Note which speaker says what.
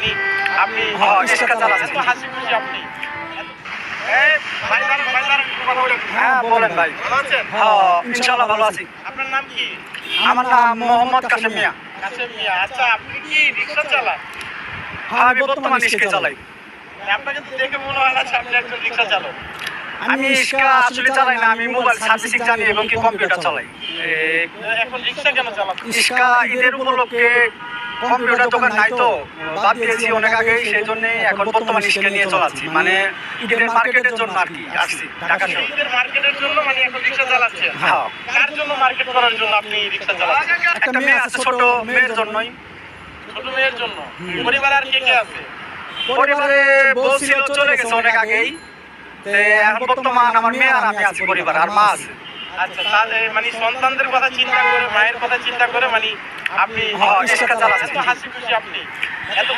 Speaker 1: মানে আপনি রিক্সা চালাচ্ছেন, হাসি খুশি আপনি।
Speaker 2: হ্যাঁ বলেন ভাই।
Speaker 1: ভালো আছেন?
Speaker 2: হ্যাঁ ইনশাআল্লাহ ভালো আছি।
Speaker 1: আপনার নাম কি?
Speaker 2: আমার নাম মোহাম্মদ কাশেম মিয়া।
Speaker 1: কাশেম মিয়া। আচ্ছা, আপনি কি রিক্সা চালান?
Speaker 2: হ্যাঁ আমি বর্তমানে রিক্সা চালাই।
Speaker 1: আপনাকে তো দেখে মনে হয় না যে আপনি একজন রিক্সা চালক।
Speaker 2: আমি রিক্সা আসলে চালাই না, আমি মোবাইল সার্ভিসিং জানি এবং কি কম্পিউটার চালাই।
Speaker 1: এখন রিক্সা কেন চালাচ্ছেন?
Speaker 2: রিক্সা ঈদের উপলক্ষে কম্পিউটার দোকান নাই তো, বাদ দিয়েছি অনেক আগেই, সেই জন্য এখন বর্তমানে রিক্সা নিয়ে চালাচ্ছি, মানে ঈদের মার্কেটের জন্য আর কি আসছি ঢাকা শহরে।
Speaker 1: ঈদের মার্কেটের জন্য মানে এখন রিক্সা চালাচ্ছেন?
Speaker 2: হ্যাঁ
Speaker 1: কার জন্য মার্কেট করার জন্য আপনি রিক্সা চালাচ্ছেন?
Speaker 2: একটা মেয়ে আছে, ছোট মেয়ের জন্যই।
Speaker 1: ছোট মেয়ের জন্য। পরিবার আর কে কে আছে?
Speaker 2: পরিবারে বউ ছিল, চলে গেছে অনেক আগেই। এখন বর্তমান আমার মেয়ে আর আমি আছি পরিবার, আর মা আছে।
Speaker 1: আচ্ছা, তাহলে মানে সন্তানদের কথা চিন্তা করে, মায়ের কথা চিন্তা করে মানে আপনি
Speaker 2: রিক্সা চালাচ্ছেন।
Speaker 1: এত হাসি খুশি আপনি, এত